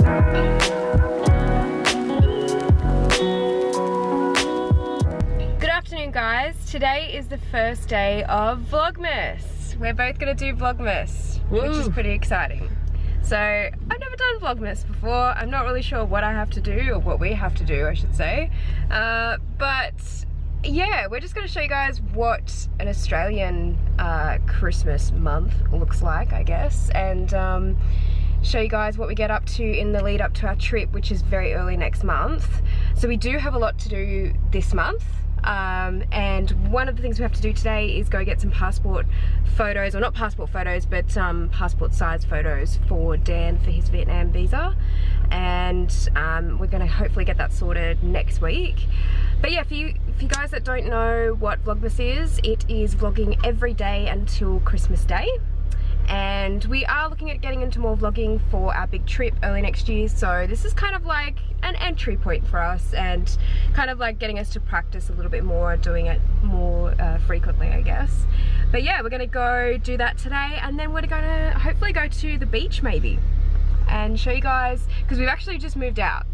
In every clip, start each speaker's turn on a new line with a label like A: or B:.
A: Good afternoon, guys. Today is the first day of Vlogmas. We're both gonna do Vlogmas, which is pretty exciting. So I've never done Vlogmas before. I'm not really sure what I have to do, or what we have to do, I should say. But yeah, we're just gonna show you guys what an Australian Christmas month looks like, I guess, and show you guys what we get up to in the lead up to our trip, which is very early next month. So we do have a lot to do this month. And one of the things we have to do today is go get some passport photos, or not passport photos, but passport size photos for Dan for his Vietnam visa, and we're going to hopefully get that sorted next week. But yeah, for you guys that don't know what Vlogmas is, it is vlogging every day until Christmas Day. And we are looking at getting into more vlogging for our big trip early next year, so this is kind of like an entry point for us, and kind of like getting us to practice a little bit more, doing it more frequently, I guess. But yeah, we're gonna go do that today, and then we're gonna hopefully go to the beach maybe and show you guys, because we've actually just moved out.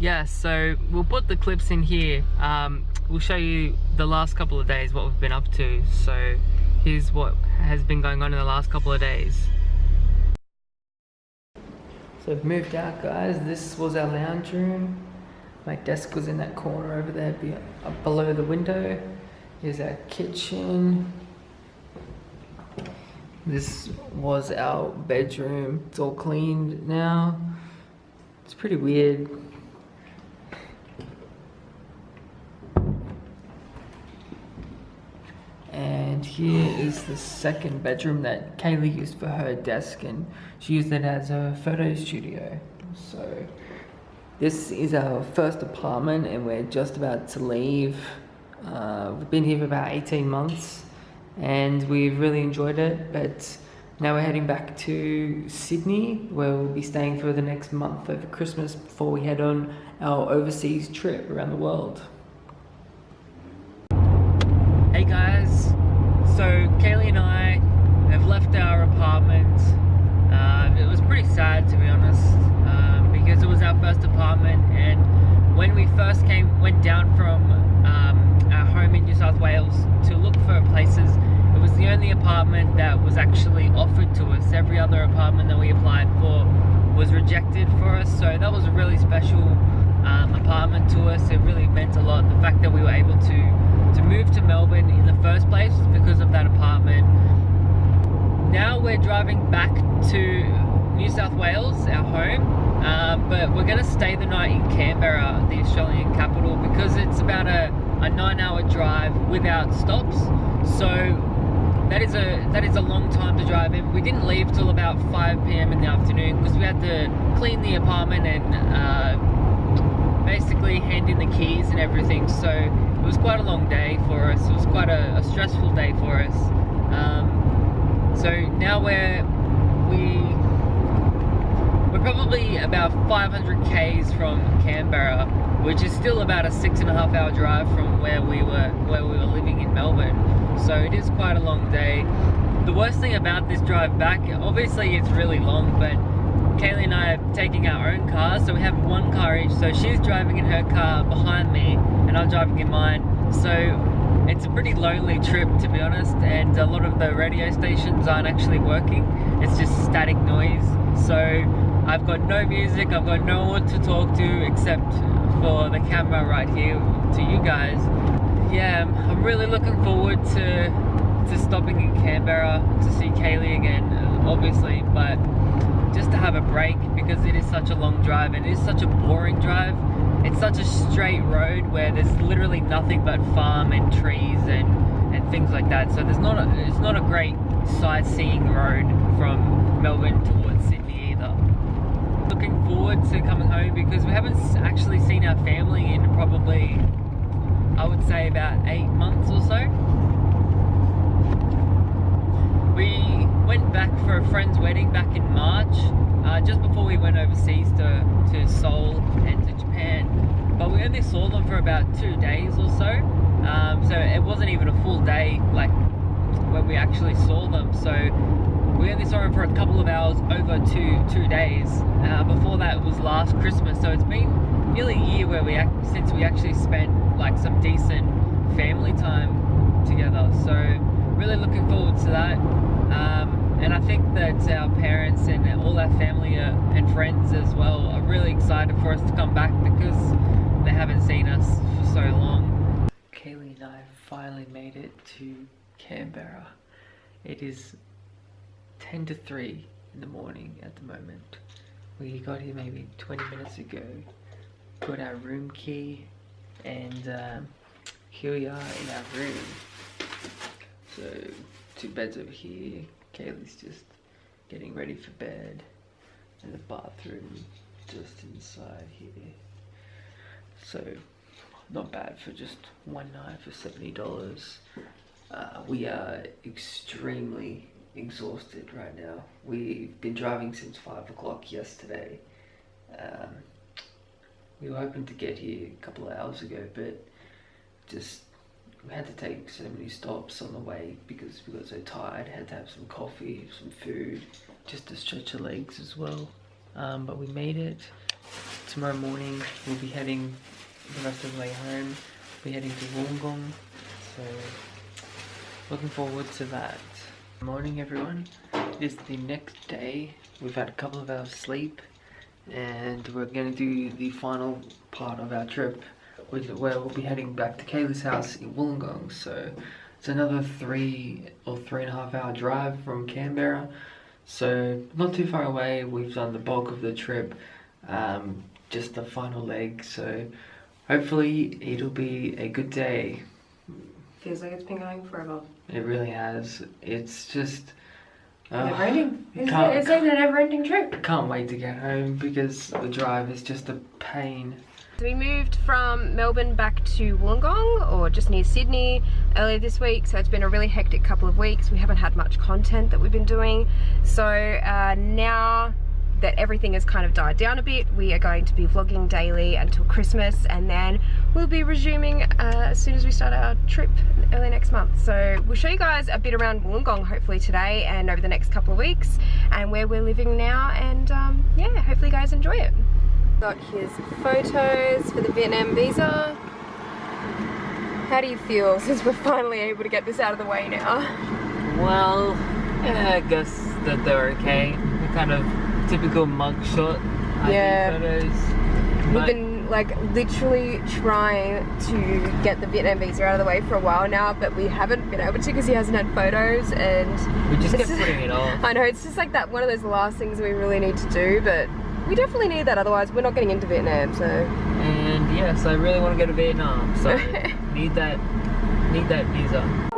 B: Yeah, so we'll put the clips in here. We'll show you the last couple of days what we've been up to. So here's what has been going on in the last couple of days. So I've moved out, guys. This was our lounge room. My desk was in that corner over there, up below the window. Here's our kitchen. This was our bedroom. It's all cleaned now. It's pretty weird. And here is the second bedroom that Kaylee used for her desk, and she used it as a photo studio. So this is our first apartment, and we're just about to leave. We've been here for about 18 months and we've really enjoyed it, but now we're heading back to Sydney, where we'll be staying for the next month over Christmas before we head on our overseas trip around the world. Hey guys, so Kaylee and I have left our apartment. It was pretty sad, to be honest, because it was our first apartment, and when we first went down from our home in New South Wales to look for places, it was the only apartment that was actually offered to us. Every other apartment that we applied for was rejected for us, so that was a really special apartment to us. It really meant a lot. The fact that we were able to move to Melbourne in the first place was because of that apartment. Now we're driving back to New South Wales, our home, but we're going to stay the night in Canberra, the Australian capital, because it's about a 9-hour drive without stops. So that is a long time to drive in. We didn't leave till about 5 PM in the afternoon because we had to clean the apartment and basically hand in the keys and everything, so it was quite a long day for us. It was quite a stressful day for us. So now we're probably about 500 k's from Canberra, which is still about a 6.5-hour drive from where we were living in Melbourne. So it is quite a long day. The worst thing about this drive back, obviously it's really long, but Kaylee and I are taking our own cars, so we have one car each. So she's driving in her car behind me and I'm driving in mine. So it's a pretty lonely trip, to be honest, and a lot of the radio stations aren't actually working. It's just static noise. So I've got no music, I've got no one to talk to except for the camera right here to you guys. Yeah, I'm really looking forward to stopping in Canberra to see Kaylee again, obviously, but just to have a break, because it is such a long drive and it is such a boring drive. It's such a straight road where there's literally nothing but farm and trees and things like that. So it's not a great sightseeing road from Melbourne towards Sydney either. Looking forward to coming home because we haven't actually seen our family in probably, I would say, about 8 months or so. We went back for a friend's wedding back in March, just before we went overseas to Seoul and to Japan. But we only saw them for about 2 days or so. So it wasn't even a full day like when we actually saw them. So we only saw them for a couple of hours over two days. Before that it was last Christmas, so it's been nearly a year where since we actually spent like some decent family time together. So really looking forward to that. And I think that our parents and all our family and friends as well are really excited for us to come back because they haven't seen us for so long. Kaylee and I finally made it to Canberra. It is 10 to 3 in the morning at the moment. We got here maybe 20 minutes ago. Got our room key, and here we are in our room. So 2 beds over here. Kaylee's just getting ready for bed, and the bathroom just inside here. So not bad for just one night for $70. We are extremely exhausted right now. We've been driving since 5 o'clock yesterday. We were hoping to get here a couple of hours ago, but just we had to take so many stops on the way because we got so tired. Had to have some coffee, some food, just to stretch our legs as well. But we made it. Tomorrow morning we'll be heading the rest of the way home. We're heading to Wollongong, so looking forward to that. Morning everyone. It is the next day. We've had a couple of hours sleep, and we're going to do the final part of our trip, where we'll be heading back to Kaylee's house in Wollongong. So it's another 3 or 3.5 hour drive from Canberra, so not too far away. We've done the bulk of the trip, just the final leg, so hopefully it'll be a good day.
A: Feels like it's been going forever.
B: It really has. It's just
A: never ending. It's like a never ending trip.
B: Can't wait to get home because the drive is just a pain.
A: So we moved from Melbourne back to Wollongong, or just near Sydney, earlier this week. So it's been a really hectic couple of weeks. We haven't had much content that we've been doing. So now that everything has kind of died down a bit, we are going to be vlogging daily until Christmas, and then we'll be resuming as soon as we start our trip early next month. So we'll show you guys a bit around Wollongong hopefully today and over the next couple of weeks, and where we're living now, and yeah, hopefully you guys enjoy it. Got his photos for the Vietnam visa. How do you feel since we're finally able to get this out of the way now?
B: Well, yeah, I guess that they're okay. They're kind of typical mugshot photos.
A: We've been like literally trying to get the Vietnam visa out of the way for a while now, but we haven't been able to because he hasn't had photos, and
B: we just kept putting it off.
A: I know, it's just like that one of those last things we really need to do, but we definitely need that, otherwise we're not getting into Vietnam. So, and
B: yes, I really want to go to Vietnam, so need that visa.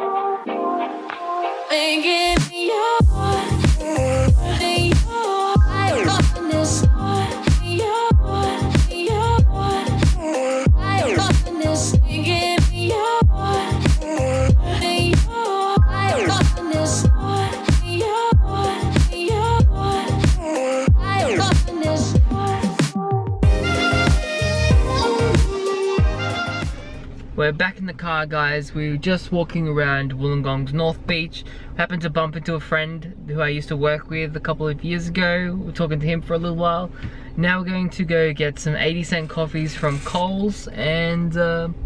B: We're back in the car, guys. We were just walking around Wollongong's North Beach. We happened to bump into a friend who I used to work with a couple of years ago. We were talking to him for a little while. Now we're going to go get some 80-cent coffees from Coles, and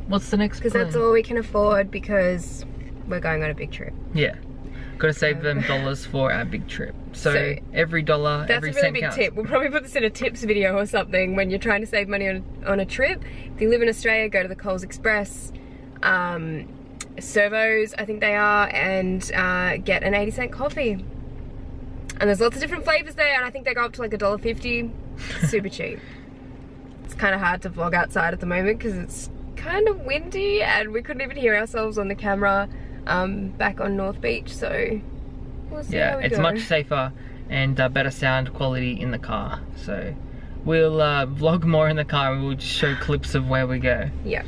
B: what's the next plan?
A: Because that's all we can afford, because we're going on a big trip.
B: Yeah. Gotta save them dollars for our big trip. So every dollar, every cent counts. That's a really big tip.
A: We'll probably put this in a tips video or something when you're trying to save money on a trip. If you live in Australia, go to the Coles Express, servos, I think they are, and get an 80-cent coffee. And there's lots of different flavors there, and I think they go up to like $1.50. Super cheap. It's kind of hard to vlog outside at the moment because it's kind of windy, and we couldn't even hear ourselves on the camera back on North Beach, so we'll see how we
B: it's
A: go.
B: Much safer and better sound quality in the car, so we'll vlog more in the car, and we'll just show clips of where we go.
A: Yeah.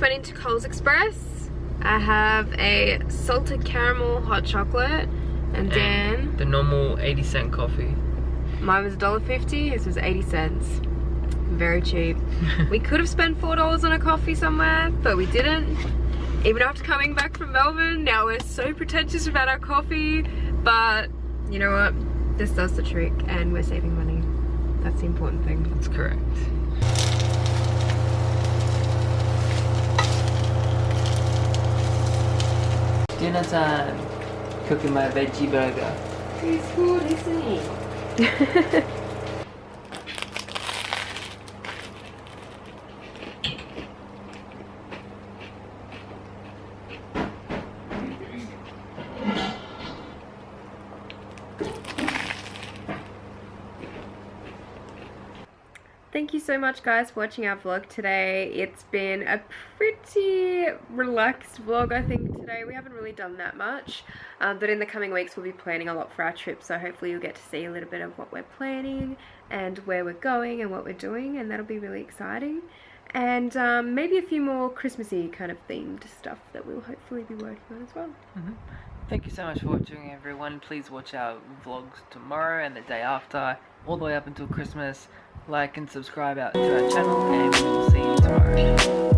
A: went into Coles Express. I have a salted caramel hot chocolate, and Dan,
B: the normal 80-cent coffee.
A: Mine was $1.50, his was 80 cents. Very cheap. We could have spent $4 on a coffee somewhere, but we didn't. Even after coming back from Melbourne, now we're so pretentious about our coffee, but you know what? This does the trick and we're saving money. That's the important thing.
B: That's correct. Dinner time. Cooking my veggie burger.
A: Who's good, isn't he? Thank you so much guys for watching our vlog today. It's been a pretty relaxed vlog I think today. We haven't really done that much, but in the coming weeks we'll be planning a lot for our trip, so hopefully you'll get to see a little bit of what we're planning and where we're going and what we're doing, and that'll be really exciting. And maybe a few more Christmassy kind of themed stuff that we'll hopefully be working on as well.
B: Thank you so much for watching everyone. Please watch our vlogs tomorrow and the day after, all the way up until Christmas. Like and subscribe to our channel, and we will see you tomorrow.